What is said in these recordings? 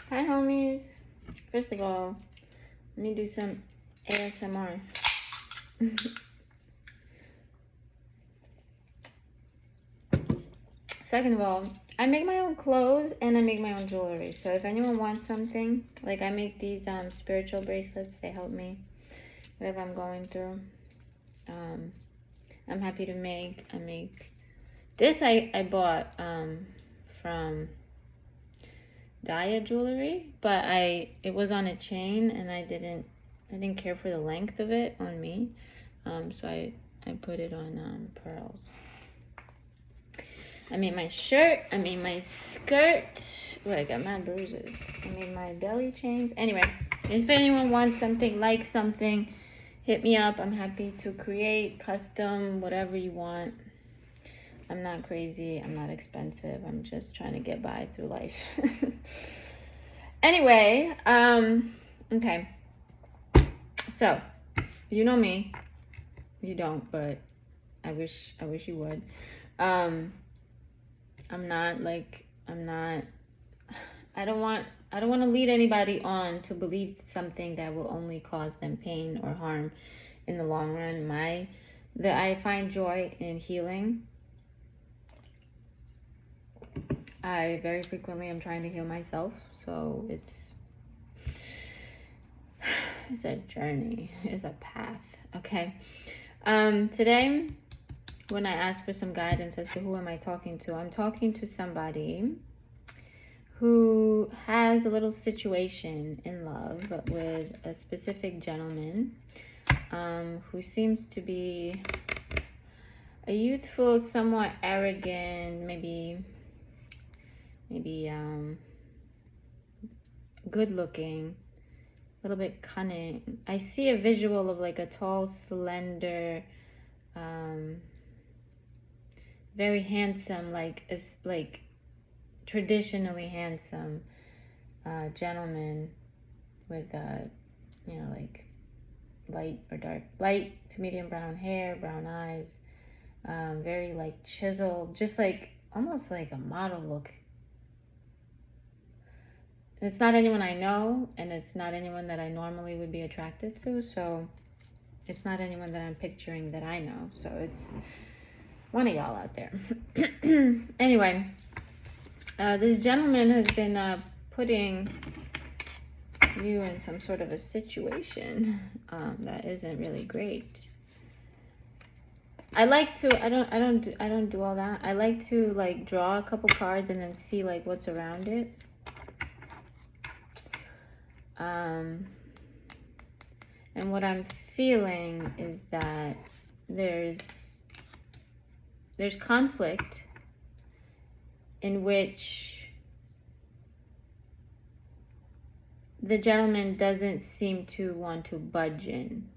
Hi, homies. First of all, let me do some ASMR. Second of all, I make my own clothes and I make my own jewelry. So if anyone wants something, like I make these spiritual bracelets, they help me whatever I'm going through. I'm happy to make. I make this. I bought from Daya Jewelry, but it was on a chain and I didn't care for the length of it on me, so I put it on pearls. I made my shirt. I made my skirt. Oh, I got mad bruises. I made my belly chains. Anyway, if anyone wants something, like something, hit me up. I'm happy to create custom whatever you want. I'm not crazy. I'm not expensive. I'm just trying to get by through life. Anyway, okay. So, you know me. You don't, but I wish you would. I don't want to lead anybody on to believe something that will only cause them pain or harm in the long run. I find joy in healing. I very frequently am trying to heal myself, so it's a journey, it's a path. Okay. Today, when I asked for some guidance as to who am I talking to, I'm talking to somebody who has a little situation in love with a specific gentleman, who seems to be a youthful, somewhat arrogant, maybe good looking, a little bit cunning. I see a visual of like a tall, slender, very handsome, like traditionally handsome gentleman with like light to medium brown hair, brown eyes, very like chiseled, just like almost like a model look. It's not anyone I know, and it's not anyone that I normally would be attracted to, so it's not anyone that I'm picturing that I know, so it's one of y'all out there. Anyway, this gentleman has been putting you in some sort of a situation that isn't really great. I don't do all that. I like to like draw a couple cards and then see like what's around it. And what I'm feeling is that there's conflict in which the gentleman doesn't seem to want to budge in.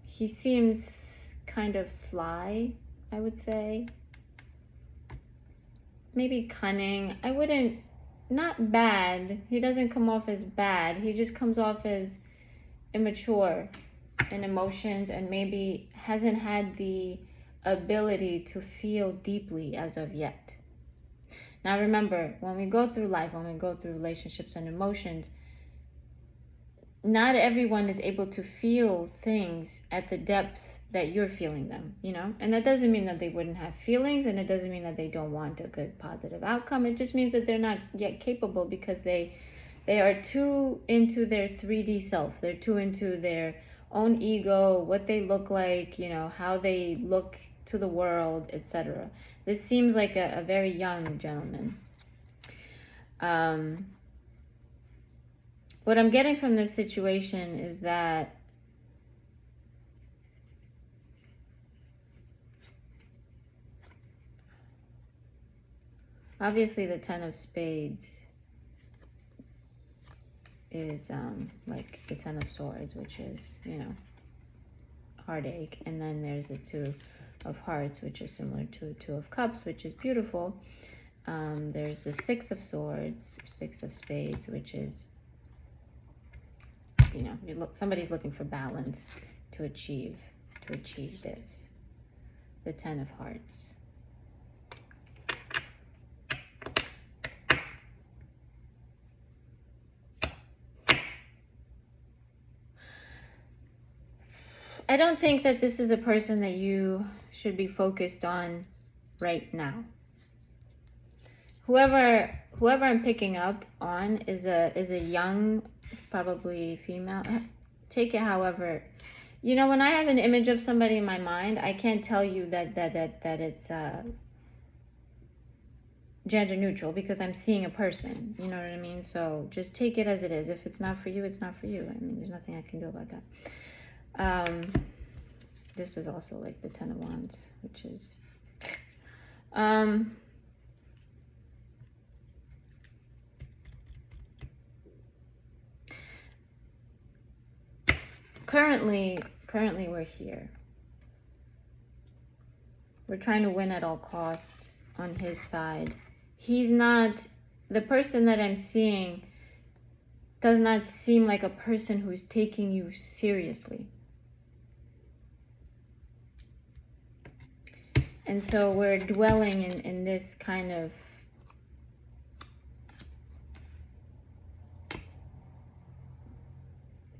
He seems kind of sly, I would say. Maybe cunning. Not bad. He doesn't come off as bad. He just comes off as immature in emotions and maybe hasn't had the ability to feel deeply as of yet. Now remember, when we go through life, when we go through relationships and emotions, not everyone is able to feel things at the depth that you're feeling them, and that doesn't mean that they wouldn't have feelings, and it doesn't mean that they don't want a good positive outcome. It just means that they're not yet capable because they are too into their 3D self. They're too into their own ego, what they look like, how they look to the world, etc. This seems like a very young gentleman. What I'm getting from this situation is that obviously the Ten of Spades is like the Ten of Swords, which is, heartache. And then there's the Two of Hearts, which is similar to Two of Cups, which is beautiful. There's the Six of Swords, Six of Spades, which is, somebody's looking for balance to achieve this. The Ten of Hearts. I don't think that this is a person that you should be focused on right now. Whoever I'm picking up on is a young, probably female. Take it however. You know, when I have an image of somebody in my mind, I can't tell you that it's gender neutral, because I'm seeing a person. You know what I mean? So just take it as it is. If it's not for you, it's not for you. I mean, there's nothing I can do about that. This is also like the Ten of Wands, which is currently we're here. We're trying to win at all costs on his side. He's not, the person that I'm seeing does not seem like a person who's taking you seriously. And so we're dwelling in this kind of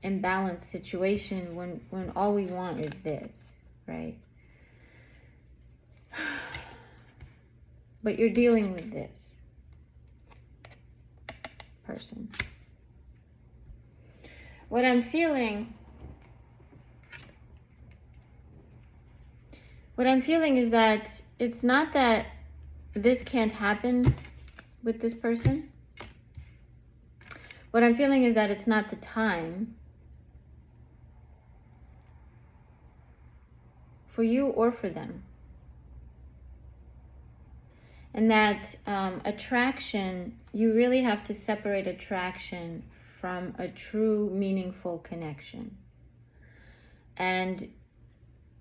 imbalanced situation when all we want is this, right? But you're dealing with this person. What I'm feeling is that it's not that this can't happen with this person. What I'm feeling is that it's not the time for you or for them. And that attraction, you really have to separate attraction from a true, meaningful connection. And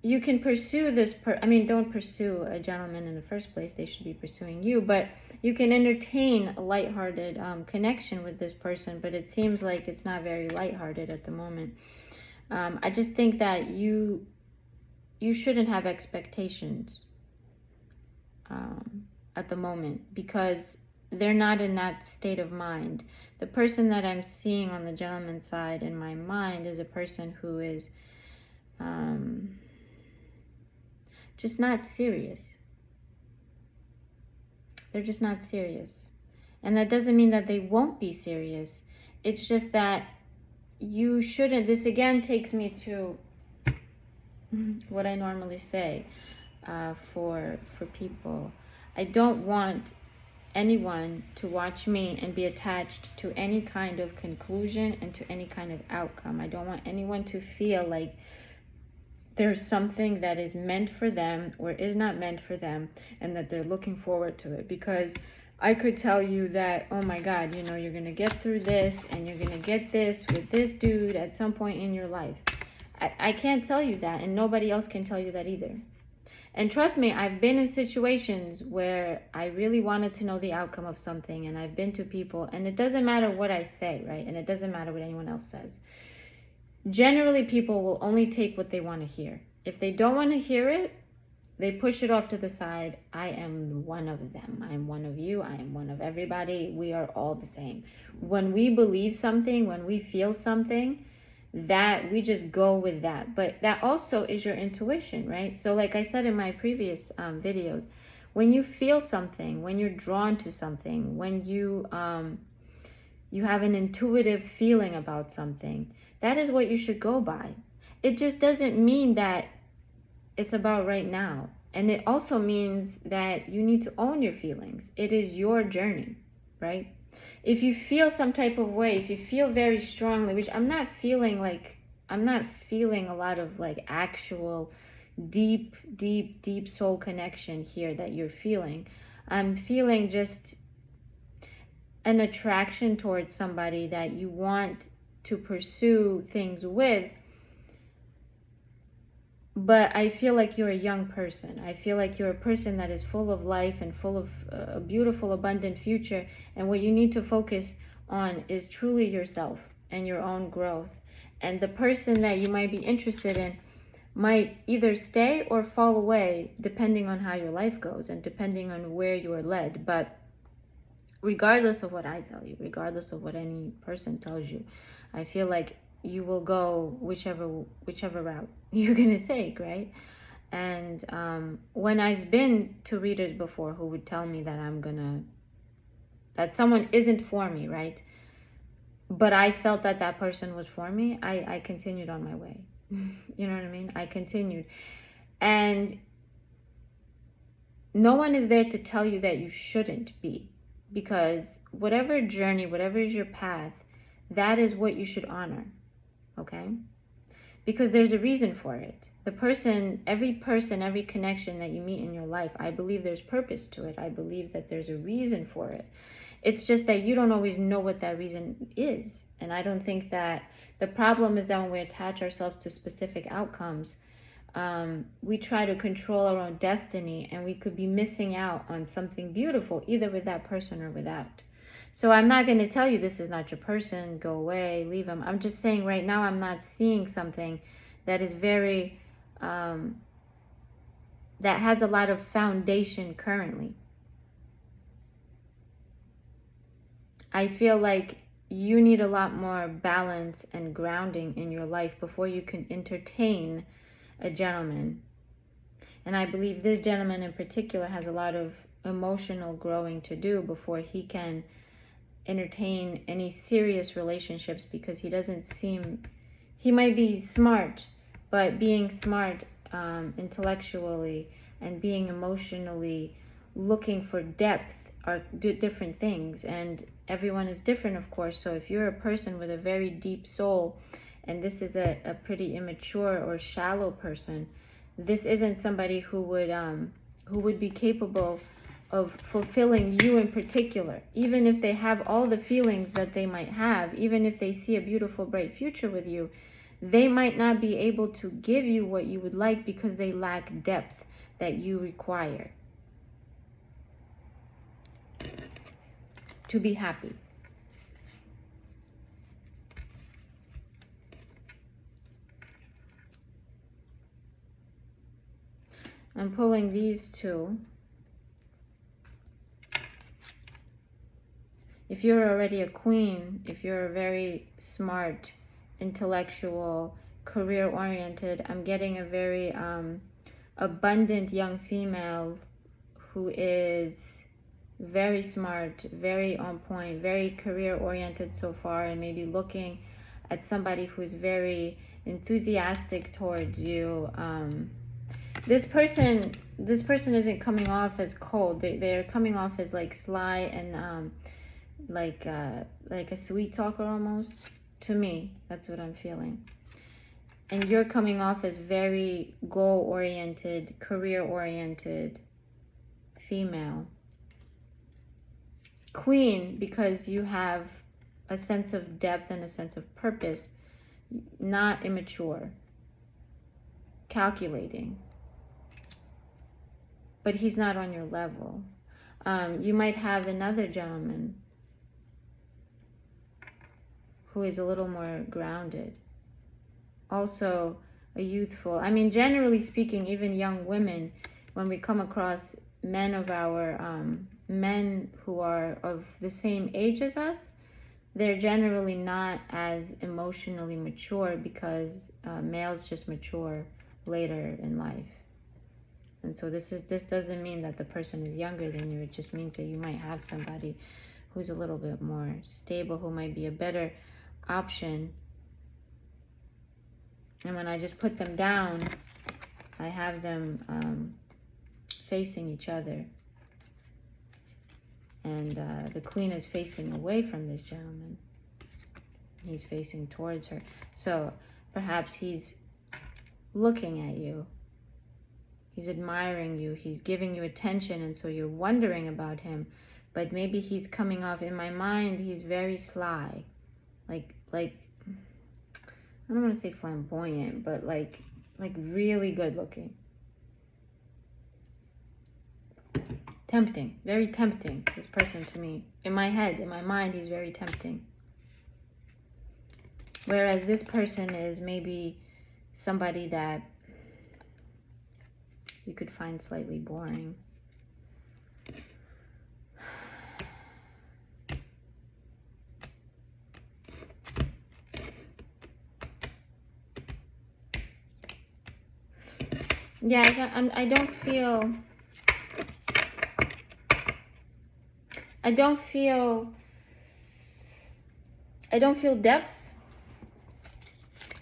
you can pursue this, don't pursue a gentleman in the first place. They should be pursuing you. But you can entertain a lighthearted connection with this person. But it seems like it's not very lighthearted at the moment. I just think that you shouldn't have expectations at the moment, because they're not in that state of mind. The person that I'm seeing on the gentleman's side in my mind is a person who is just not serious. They're just not serious. And that doesn't mean that they won't be serious. It's just that you shouldn't. This again takes me to what I normally say for people. I don't want anyone to watch me and be attached to any kind of conclusion and to any kind of outcome. I don't want anyone to feel like there's something that is meant for them or is not meant for them and that they're looking forward to it. Because I could tell you that, oh my God, you know, you're going to get through this and you're going to get this with this dude at some point in your life. I can't tell you that, and nobody else can tell you that either. And trust me, I've been in situations where I really wanted to know the outcome of something, and I've been to people, and it doesn't matter what I say, right? And it doesn't matter what anyone else says. Generally, people will only take what they want to hear. If they don't want to hear it, they push it off to the side. I am one of them. I am one of you. I am one of everybody. We are all the same. When we believe something, when we feel something, that we just go with that. But that also is your intuition, right? So like I said in my previous videos, when you feel something, when you're drawn to something, when you have an intuitive feeling about something, that is what you should go by. It just doesn't mean that it's about right now. And it also means that you need to own your feelings. It is your journey, right? If you feel some type of way, if you feel very strongly, which I'm not feeling a lot of like actual deep soul connection here that you're feeling. I'm feeling just an attraction towards somebody that you want to pursue things with. But I feel like you're a young person. I feel like you're a person that is full of life and full of a beautiful, abundant future. And what you need to focus on is truly yourself and your own growth. And the person that you might be interested in might either stay or fall away, depending on how your life goes and depending on where you are led. But regardless of what I tell you, regardless of what any person tells you, I feel like you will go whichever route you're gonna take, right? And when I've been to readers before who would tell me that someone isn't for me, right? But I felt that that person was for me, I continued on my way. You know what I mean? I continued. And no one is there to tell you that you shouldn't be, because whatever journey, whatever is your path, that is what you should honor, okay? Because there's a reason for it. Every person, every connection that you meet in your life, I believe there's purpose to it. I believe that there's a reason for it. It's just that you don't always know what that reason is. And I don't think that the problem is that when we attach ourselves to specific outcomes, we try to control our own destiny, and we could be missing out on something beautiful, either with that person or without. So I'm not going to tell you this is not your person, go away, leave them. I'm just saying right now I'm not seeing something that is very, that has a lot of foundation currently. I feel like you need a lot more balance and grounding in your life before you can entertain a gentleman. And I believe this gentleman in particular has a lot of emotional growing to do before he can entertain any serious relationships, because he might be smart, but being smart intellectually and being emotionally looking for depth are different things, and everyone is different, of course. So if you're a person with a very deep soul, and this is a pretty immature or shallow person, this isn't somebody who would be capable of fulfilling you in particular. Even if they have all the feelings that they might have, even if they see a beautiful, bright future with you, they might not be able to give you what you would like because they lack depth that you require to be happy. I'm pulling these two. If you're already a queen, if you're a very smart, intellectual, career-oriented, I'm getting a very abundant young female who is very smart, very on point, very career-oriented so far, and maybe looking at somebody who's very enthusiastic towards you. This person isn't coming off as cold. They're coming off as like sly and like a sweet talker almost. To me, that's what I'm feeling. And you're coming off as very goal-oriented, career-oriented female. Queen, because you have a sense of depth and a sense of purpose, not immature, calculating. But he's not on your level. You might have another gentleman who is a little more grounded. Also a youthful, generally speaking, even young women, when we come across men who are of the same age as us, they're generally not as emotionally mature, because males just mature later in life. And so this doesn't mean that the person is younger than you. It just means that you might have somebody who's a little bit more stable, who might be a better option. And when I just put them down, I have them facing each other. And the queen is facing away from this gentleman. He's facing towards her. So perhaps he's looking at you. He's admiring you. He's giving you attention. And so you're wondering about him. But maybe he's coming off, in my mind, he's very sly. Like I don't want to say flamboyant, but like really good looking. Tempting, very tempting, this person to me. In my head, in my mind, he's very tempting. Whereas this person is maybe somebody that you could find slightly boring. Yeah, I don't feel... I don't feel depth.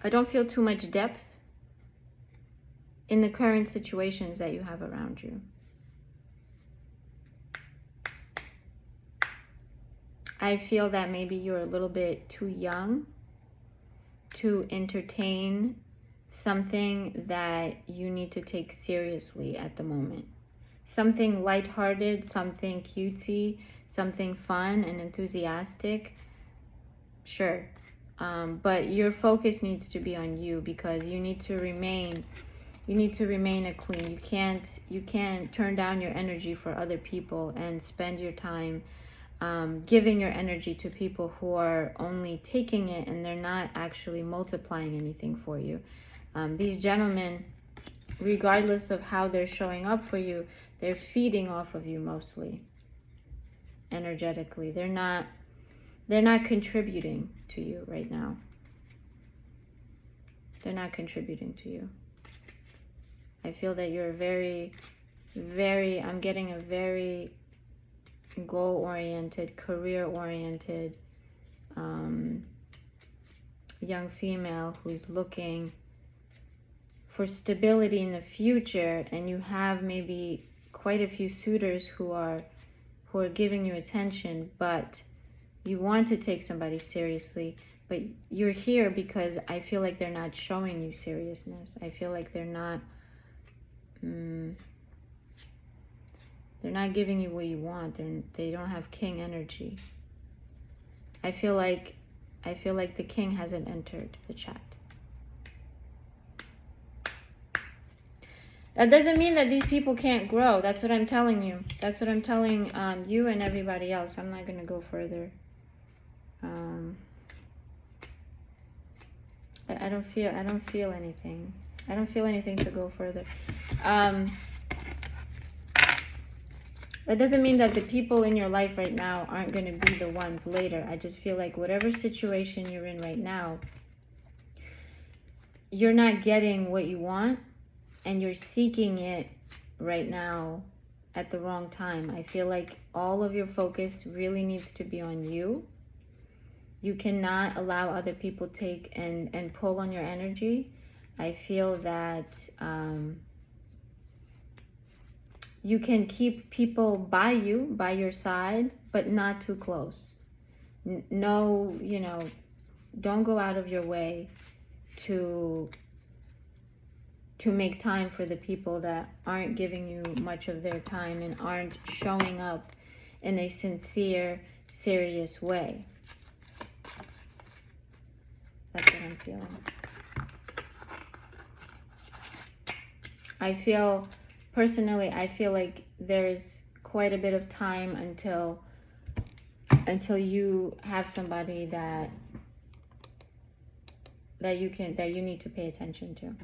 I don't feel too much depth in the current situations that you have around you. I feel that maybe you're a little bit too young to entertain something that you need to take seriously at the moment. Something lighthearted, something cutesy, something fun and enthusiastic, sure. But your focus needs to be on you, because you need to remain a queen. You can't turn down your energy for other people and spend your time giving your energy to people who are only taking it and they're not actually multiplying anything for you. These gentlemen, regardless of how they're showing up for you, they're feeding off of you mostly energetically. They're not contributing to you right now. They're not contributing to you. I feel that you're I'm getting a very goal-oriented, career-oriented young female who's looking for stability in the future, and you have maybe quite a few suitors who are giving you attention, but you want to take somebody seriously, but you're here because I feel like they're not showing you seriousness. I feel like they're not giving you what you want. They don't have king energy. I feel like the king hasn't entered the chat. That doesn't mean that these people can't grow. That's what I'm telling you. That's what I'm telling you and everybody else. I'm not going to go further. I don't feel anything. I don't feel anything to go further. That doesn't mean that the people in your life right now aren't going to be the ones later. I just feel like whatever situation you're in right now, you're not getting what you want, and you're seeking it right now at the wrong time. I feel like all of your focus really needs to be on you. You cannot allow other people take and pull on your energy. I feel that you can keep people by your side, but not too close. No, don't go out of your way to make time for the people that aren't giving you much of their time and aren't showing up in a sincere, serious way. That's what I'm feeling. I feel like there's quite a bit of time until you have somebody that you need to pay attention to.